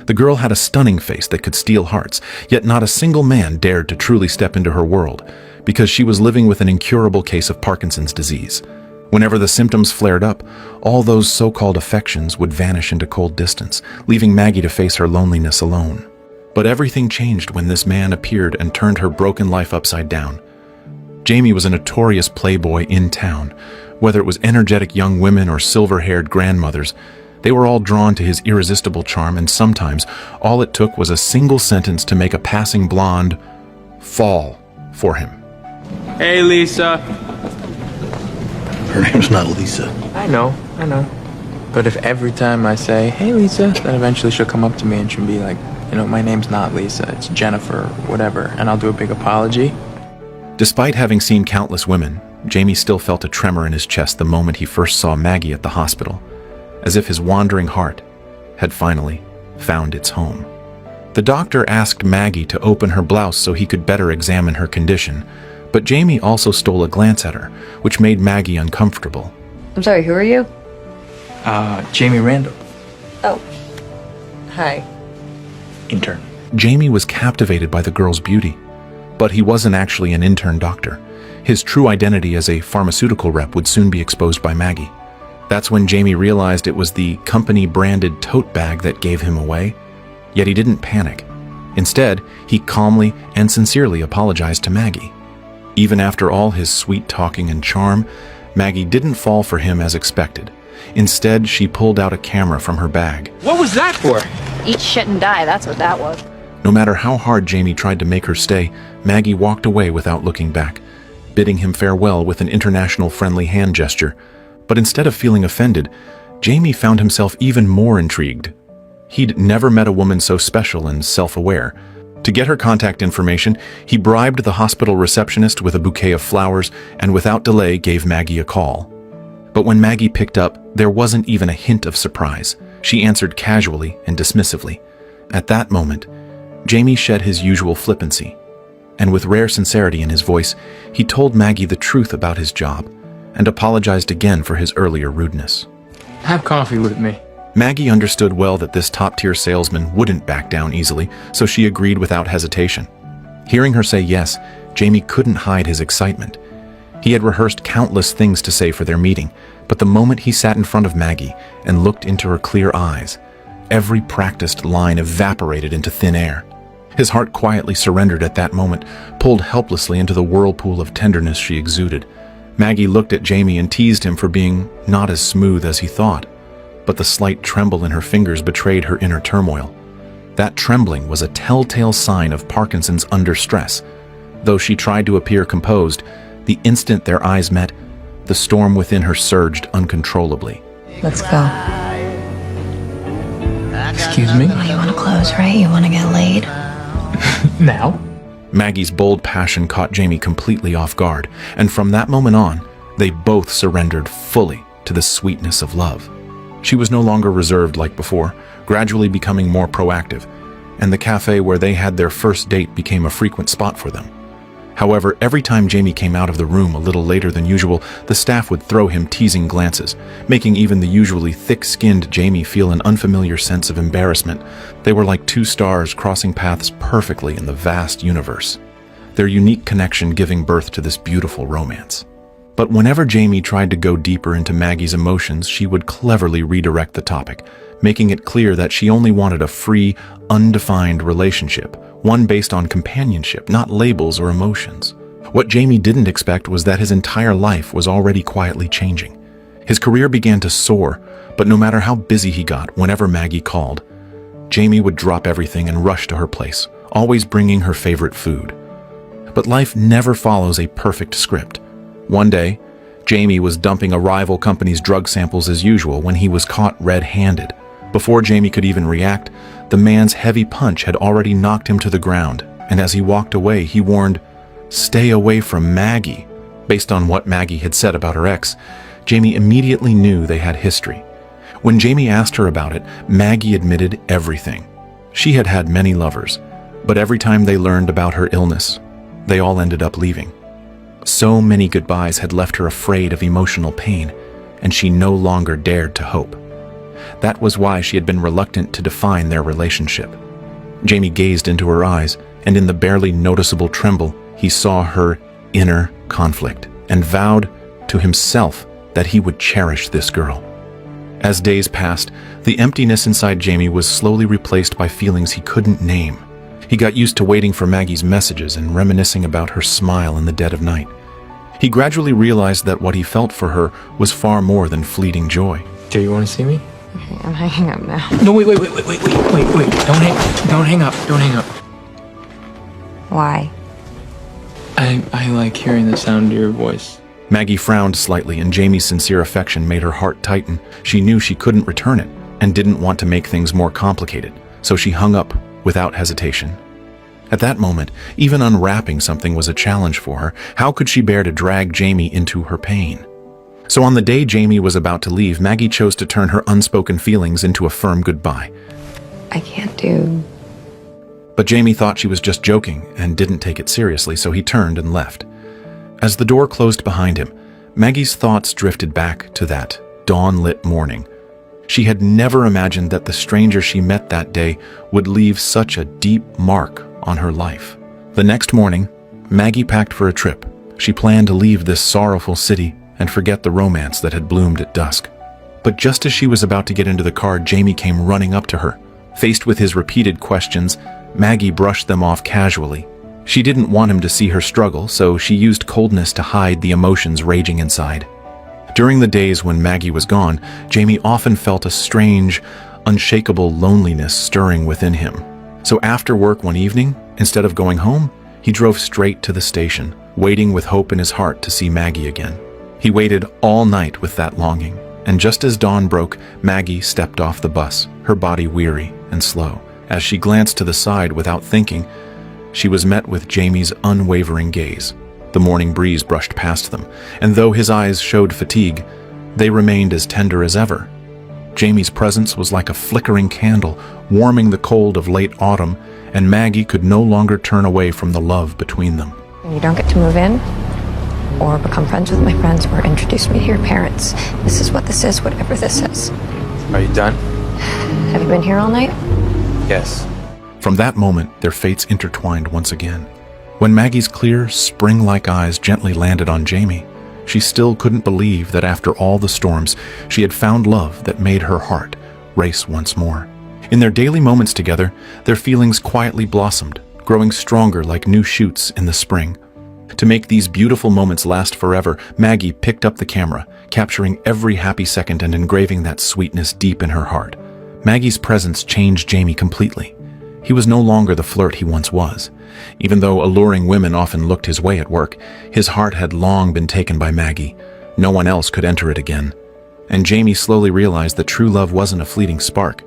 The girl had a stunning face that could steal hearts, yet not a single man dared to truly step into her world, because she was living with an incurable case of Parkinson's disease. Whenever the symptoms flared up, all those so-called affections would vanish into cold distance, leaving Maggie to face her loneliness alone. But everything changed when this man appeared and turned her broken life upside down. Jamie was a notorious playboy in town. Whether it was energetic young women or silver-haired grandmothers, they were all drawn to his irresistible charm, and sometimes all it took was a single sentence to make a passing blonde fall for him. Hey, Lisa. Her name's not Lisa. I know. But if every time I say, hey, Lisa, then eventually she'll come up to me and she'll be like, my name's not Lisa, it's Jennifer, whatever, and I'll do a big apology. Despite having seen countless women, Jamie still felt a tremor in his chest the moment he first saw Maggie at the hospital, as if his wandering heart had finally found its home. The doctor asked Maggie to open her blouse so he could better examine her condition, but Jamie also stole a glance at her, which made Maggie uncomfortable. I'm sorry, who are you? Jamie Randall. Oh. Hi. Intern. Jamie was captivated by the girl's beauty, but he wasn't actually an intern doctor. His true identity as a pharmaceutical rep would soon be exposed by Maggie. That's when Jamie realized it was the company-branded tote bag that gave him away. Yet he didn't panic. Instead, he calmly and sincerely apologized to Maggie. Even after all his sweet talking and charm, Maggie didn't fall for him as expected. Instead, she pulled out a camera from her bag. What was that for? Eat shit and die, that's what that was. No matter how hard Jamie tried to make her stay, Maggie walked away without looking back, bidding him farewell with an international friendly hand gesture. But instead of feeling offended, Jamie found himself even more intrigued. He'd never met a woman so special and self-aware. To get her contact information, he bribed the hospital receptionist with a bouquet of flowers and without delay gave Maggie a call. But when Maggie picked up, there wasn't even a hint of surprise. She answered casually and dismissively. At that moment, Jamie shed his usual flippancy, and with rare sincerity in his voice, he told Maggie the truth about his job and apologized again for his earlier rudeness. Have coffee with me. Maggie understood well that this top-tier salesman wouldn't back down easily, so she agreed without hesitation. Hearing her say yes, Jamie couldn't hide his excitement. He had rehearsed countless things to say for their meeting, but the moment he sat in front of Maggie and looked into her clear eyes, every practiced line evaporated into thin air. His heart quietly surrendered at that moment, pulled helplessly into the whirlpool of tenderness she exuded. Maggie looked at Jamie and teased him for being not as smooth as he thought, but the slight tremble in her fingers betrayed her inner turmoil. That trembling was a telltale sign of Parkinson's under stress. Though she tried to appear composed, the instant their eyes met, the storm within her surged uncontrollably. Let's go. Excuse me? Oh, you want to close, right? You want to get laid? Now? Maggie's bold passion caught Jamie completely off guard, and from that moment on, they both surrendered fully to the sweetness of love. She was no longer reserved like before, gradually becoming more proactive, and the cafe where they had their first date became a frequent spot for them. However, every time Jamie came out of the room a little later than usual, the staff would throw him teasing glances, making even the usually thick-skinned Jamie feel an unfamiliar sense of embarrassment. They were like two stars crossing paths perfectly in the vast universe, their unique connection giving birth to this beautiful romance. But whenever Jamie tried to go deeper into Maggie's emotions, she would cleverly redirect the topic, making it clear that she only wanted a free, undefined relationship, one based on companionship, not labels or emotions. What Jamie didn't expect was that his entire life was already quietly changing. His career began to soar, but no matter how busy he got, whenever Maggie called, Jamie would drop everything and rush to her place, always bringing her favorite food. But life never follows a perfect script. One day, Jamie was dumping a rival company's drug samples as usual when he was caught red-handed. Before Jamie could even react, the man's heavy punch had already knocked him to the ground, and as he walked away, he warned, "Stay away from Maggie." Based on what Maggie had said about her ex, Jamie immediately knew they had history. When Jamie asked her about it, Maggie admitted everything. She had had many lovers, but every time they learned about her illness, they all ended up leaving. So many goodbyes had left her afraid of emotional pain, and she no longer dared to hope. that was why she had been reluctant to define their relationship. Jamie gazed into her eyes, and in the barely noticeable tremble, he saw her inner conflict and vowed to himself that he would cherish this girl. As days passed, the emptiness inside Jamie was slowly replaced by feelings he couldn't name. He got used to waiting for Maggie's messages and reminiscing about her smile in the dead of night. He gradually realized that what he felt for her was far more than fleeting joy. Do you want to see me? Okay, I'm hanging up now. No, wait. Don't hang up. Don't hang up. Why? I like hearing the sound of your voice. Maggie frowned slightly, and Jamie's sincere affection made her heart tighten. She knew she couldn't return it and didn't want to make things more complicated, so she hung up without hesitation. At that moment, even unwrapping something was a challenge for her. How could she bear to drag Jamie into her pain? So on the day Jamie was about to leave, Maggie chose to turn her unspoken feelings into a firm goodbye. I can't do... But Jamie thought she was just joking and didn't take it seriously, so he turned and left. As the door closed behind him, Maggie's thoughts drifted back to that dawn-lit morning. She had never imagined that the stranger she met that day would leave such a deep mark on her life. The next morning, Maggie packed for a trip. She planned to leave this sorrowful city and forget the romance that had bloomed at dusk. But just as she was about to get into the car, Jamie came running up to her. Faced with his repeated questions, Maggie brushed them off casually. She didn't want him to see her struggle, so she used coldness to hide the emotions raging inside. During the days when Maggie was gone, Jamie often felt a strange, unshakable loneliness stirring within him. So after work one evening, instead of going home, he drove straight to the station, waiting with hope in his heart to see Maggie again. He waited all night with that longing, and just as dawn broke, Maggie stepped off the bus, her body weary and slow. As she glanced to the side without thinking, she was met with Jamie's unwavering gaze. The morning breeze brushed past them, and though his eyes showed fatigue, they remained as tender as ever. Jamie's presence was like a flickering candle, warming the cold of late autumn, and Maggie could no longer turn away from the love between them. You don't get to move in, or become friends with my friends, or introduce me to your parents. This is what this is, whatever this is. Are you done? Have you been here all night? Yes. From that moment, their fates intertwined once again. When Maggie's clear, spring-like eyes gently landed on Jamie, she still couldn't believe that after all the storms, she had found love that made her heart race once more. In their daily moments together, their feelings quietly blossomed, growing stronger like new shoots in the spring. To make these beautiful moments last forever, Maggie picked up the camera, capturing every happy second and engraving that sweetness deep in her heart. Maggie's presence changed Jamie completely. He was no longer the flirt he once was. Even though alluring women often looked his way at work, his heart had long been taken by Maggie. No one else could enter it again. And Jamie slowly realized that true love wasn't a fleeting spark,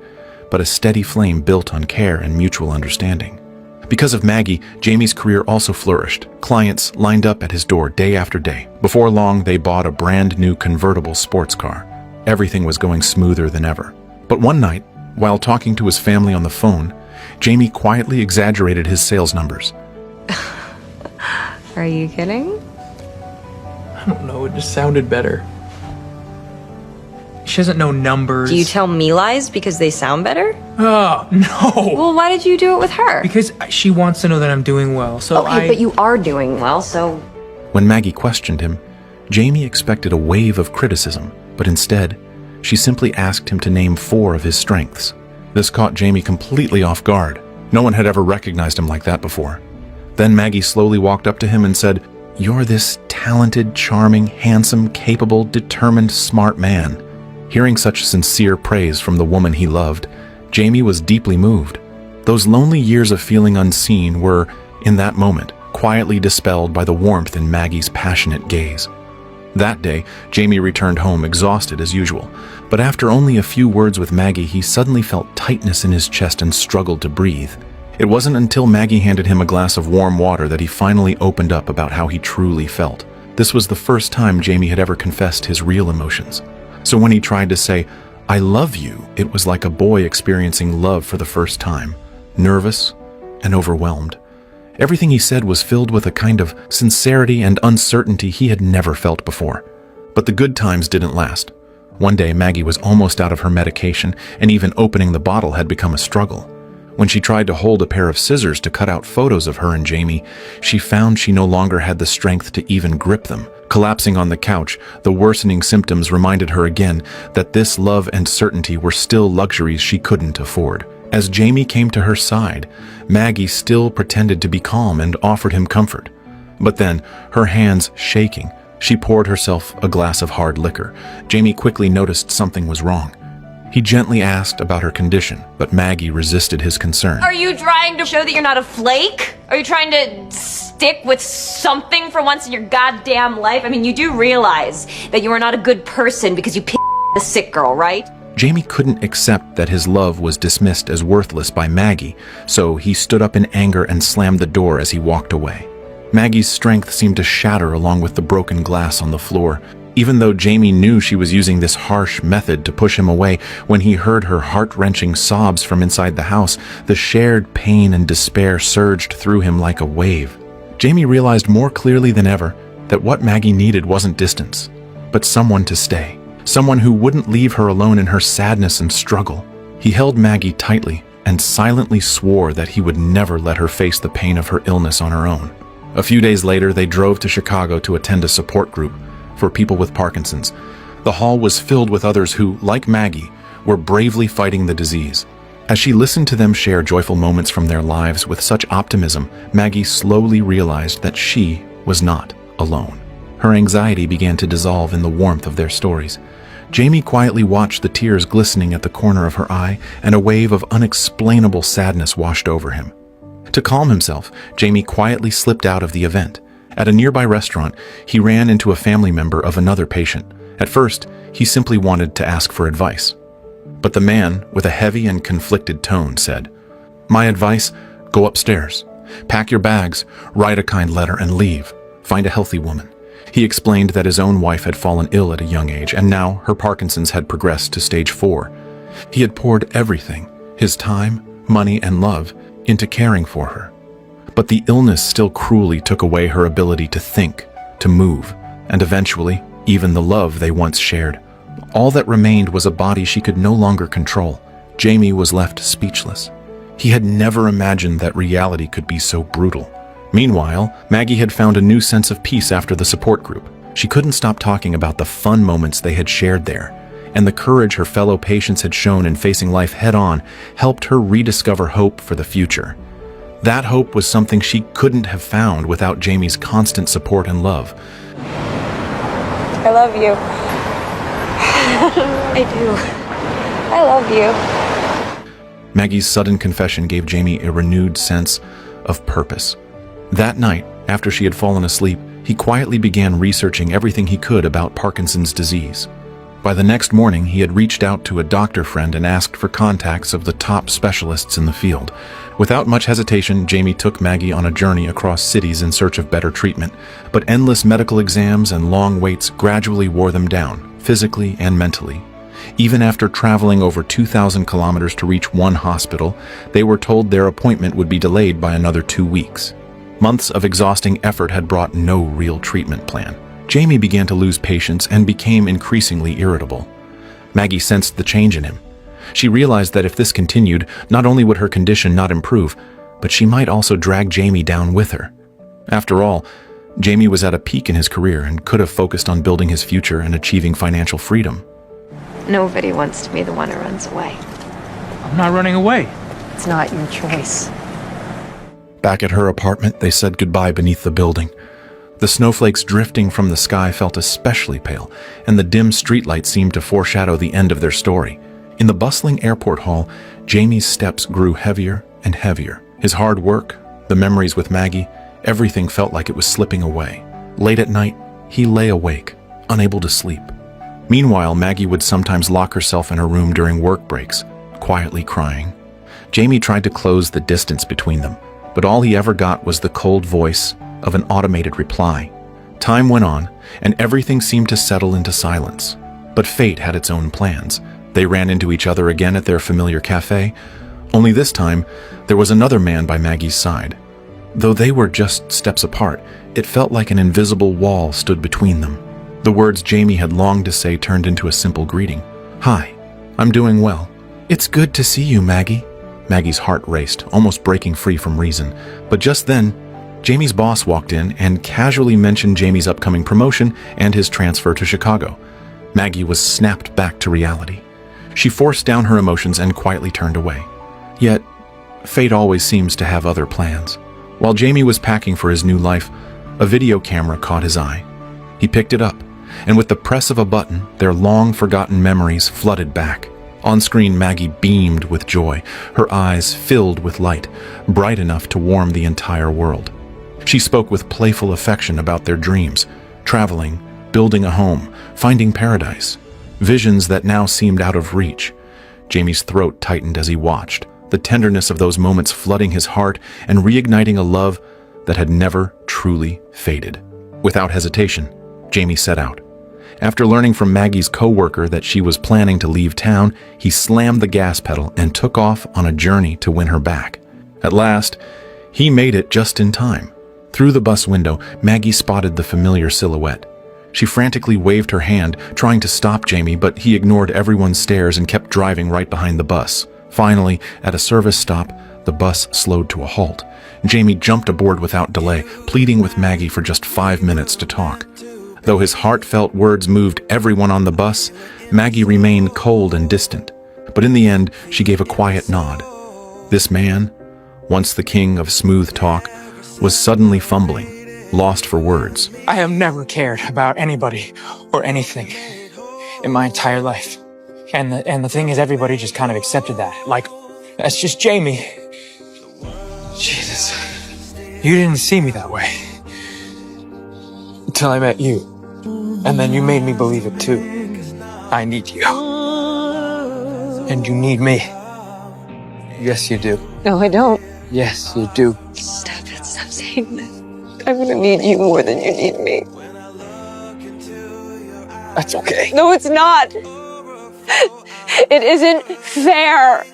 but a steady flame built on care and mutual understanding. Because of Maggie, Jamie's career also flourished. Clients lined up at his door day after day. Before long, they bought a brand new convertible sports car. Everything was going smoother than ever. But one night, while talking to his family on the phone, Jamie quietly exaggerated his sales numbers. Are you kidding? I don't know, it just sounded better. She doesn't know numbers. Do you tell me lies because they sound better? Oh, no! Well, why did you do it with her? Because she wants to know that I'm doing well, so Okay, but you are doing well, so... When Maggie questioned him, Jamie expected a wave of criticism, but instead, she simply asked him to name 4 of his strengths. This caught Jamie completely off guard. No one had ever recognized him like that before. Then Maggie slowly walked up to him and said, "You're this talented, charming, handsome, capable, determined, smart man." Hearing such sincere praise from the woman he loved, Jamie was deeply moved. Those lonely years of feeling unseen were, in that moment, quietly dispelled by the warmth in Maggie's passionate gaze. That day, Jamie returned home exhausted as usual, but after only a few words with Maggie, he suddenly felt tightness in his chest and struggled to breathe. It wasn't until Maggie handed him a glass of warm water that he finally opened up about how he truly felt. This was the first time Jamie had ever confessed his real emotions. So when he tried to say, "I love you," it was like a boy experiencing love for the first time, nervous and overwhelmed. Everything he said was filled with a kind of sincerity and uncertainty he had never felt before. But the good times didn't last. One day, Maggie was almost out of her medication, and even opening the bottle had become a struggle. When she tried to hold a pair of scissors to cut out photos of her and Jamie, she found she no longer had the strength to even grip them. Collapsing on the couch, the worsening symptoms reminded her again that this love and certainty were still luxuries she couldn't afford. As Jamie came to her side, Maggie still pretended to be calm and offered him comfort. But then, her hands shaking, she poured herself a glass of hard liquor. Jamie quickly noticed something was wrong. He gently asked about her condition, but Maggie resisted his concern. Are you trying to show that you're not a flake? Are you trying to stick with something for once in your goddamn life? I mean, you do realize that you are not a good person because you picked a sick girl, right? Jamie couldn't accept that his love was dismissed as worthless by Maggie, so he stood up in anger and slammed the door as he walked away. Maggie's strength seemed to shatter along with the broken glass on the floor. Even though Jamie knew she was using this harsh method to push him away, when he heard her heart-wrenching sobs from inside the house, the shared pain and despair surged through him like a wave. Jamie realized more clearly than ever that what Maggie needed wasn't distance, but someone to stay. Someone who wouldn't leave her alone in her sadness and struggle. He held Maggie tightly and silently swore that he would never let her face the pain of her illness on her own. A few days later, they drove to Chicago to attend a support group for people with Parkinson's. The hall was filled with others who, like Maggie, were bravely fighting the disease. As she listened to them share joyful moments from their lives with such optimism, Maggie slowly realized that she was not alone. Her anxiety began to dissolve in the warmth of their stories. Jamie quietly watched the tears glistening at the corner of her eye, and a wave of unexplainable sadness washed over him. To calm himself, Jamie quietly slipped out of the event. At a nearby restaurant, he ran into a family member of another patient. At first, he simply wanted to ask for advice. But the man, with a heavy and conflicted tone, said, "My advice, go upstairs. Pack your bags, write a kind letter, and leave. Find a healthy woman." He explained that his own wife had fallen ill at a young age, and now her Parkinson's had progressed to stage 4. He had poured everything, his time, money, and love, into caring for her. But the illness still cruelly took away her ability to think, to move, and eventually, even the love they once shared. All that remained was a body she could no longer control. Jamie was left speechless. He had never imagined that reality could be so brutal. Meanwhile, Maggie had found a new sense of peace after the support group. She couldn't stop talking about the fun moments they had shared there, and the courage her fellow patients had shown in facing life head-on helped her rediscover hope for the future. That hope was something she couldn't have found without Jamie's constant support and love. I love you. I do. I love you. Maggie's sudden confession gave Jamie a renewed sense of purpose. That night, after she had fallen asleep, he quietly began researching everything he could about Parkinson's disease. By the next morning, he had reached out to a doctor friend and asked for contacts of the top specialists in the field. Without much hesitation, Jamie took Maggie on a journey across cities in search of better treatment, but endless medical exams and long waits gradually wore them down, physically and mentally. Even after traveling over 2,000 kilometers to reach one hospital, they were told their appointment would be delayed by another 2 weeks. Months of exhausting effort had brought no real treatment plan. Jamie began to lose patience and became increasingly irritable. Maggie sensed the change in him. She realized that if this continued, not only would her condition not improve, but she might also drag Jamie down with her. After all, Jamie was at a peak in his career and could have focused on building his future and achieving financial freedom. Nobody wants to be the one who runs away. I'm not running away. It's not your choice. Back at her apartment, they said goodbye beneath the building. The snowflakes drifting from the sky felt especially pale, and the dim streetlight seemed to foreshadow the end of their story. In the bustling airport hall, Jamie's steps grew heavier and heavier. His hard work, the memories with Maggie, everything felt like it was slipping away. Late at night, he lay awake, unable to sleep. Meanwhile, Maggie would sometimes lock herself in her room during work breaks, quietly crying. Jamie tried to close the distance between them, but all he ever got was the cold voice of an automated reply. Time went on, and everything seemed to settle into silence. But fate had its own plans. They ran into each other again at their familiar cafe, only this time, there was another man by Maggie's side. Though they were just steps apart, it felt like an invisible wall stood between them. The words Jamie had longed to say turned into a simple greeting. "Hi, I'm doing well. It's good to see you, Maggie." Maggie's heart raced, almost breaking free from reason. But just then, Jamie's boss walked in and casually mentioned Jamie's upcoming promotion and his transfer to Chicago. Maggie was snapped back to reality. She forced down her emotions and quietly turned away. Yet, fate always seems to have other plans. While Jamie was packing for his new life, a video camera caught his eye. He picked it up, and with the press of a button, their long-forgotten memories flooded back. On screen, Maggie beamed with joy, her eyes filled with light, bright enough to warm the entire world. She spoke with playful affection about their dreams, traveling, building a home, finding paradise, visions that now seemed out of reach. Jamie's throat tightened as he watched, the tenderness of those moments flooding his heart and reigniting a love that had never truly faded. Without hesitation, Jamie set out. After learning from Maggie's co-worker that she was planning to leave town, he slammed the gas pedal and took off on a journey to win her back. At last, he made it just in time. Through the bus window, Maggie spotted the familiar silhouette. She frantically waved her hand, trying to stop Jamie, but he ignored everyone's stares and kept driving right behind the bus. Finally, at a service stop, the bus slowed to a halt. Jamie jumped aboard without delay, pleading with Maggie for just 5 minutes to talk. Though his heartfelt words moved everyone on the bus, Maggie remained cold and distant. But in the end, she gave a quiet nod. This man, once the king of smooth talk, was suddenly fumbling, lost for words. I have never cared about anybody or anything in my entire life. And the thing is, everybody just kind of accepted that. Like, that's just Jamie. Jesus. You didn't see me that way. Until I met you. And then you made me believe it too. I need you. And you need me. Yes, you do. No, I don't. Yes, you do. Stop it. Stop saying that. I'm gonna need you more than you need me. That's okay. No, it's not. It isn't fair.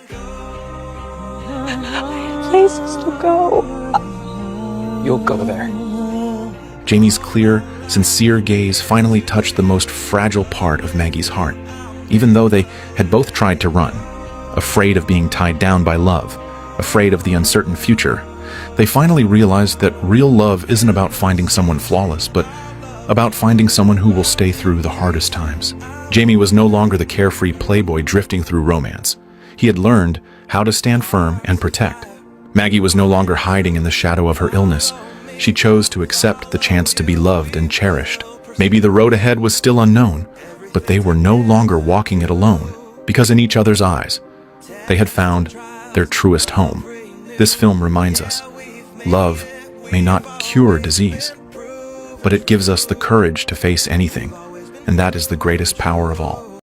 Places to go. You'll go there. Jamie's clear, sincere gaze finally touched the most fragile part of Maggie's heart. Even though they had both tried to run, afraid of being tied down by love, afraid of the uncertain future, they finally realized that real love isn't about finding someone flawless, but about finding someone who will stay through the hardest times. Jamie was no longer the carefree playboy drifting through romance. He had learned how to stand firm and protect. Maggie was no longer hiding in the shadow of her illness. She chose to accept the chance to be loved and cherished. Maybe the road ahead was still unknown, but they were no longer walking it alone, because in each other's eyes, they had found their truest home. This film reminds us, love may not cure disease, but it gives us the courage to face anything, and that is the greatest power of all.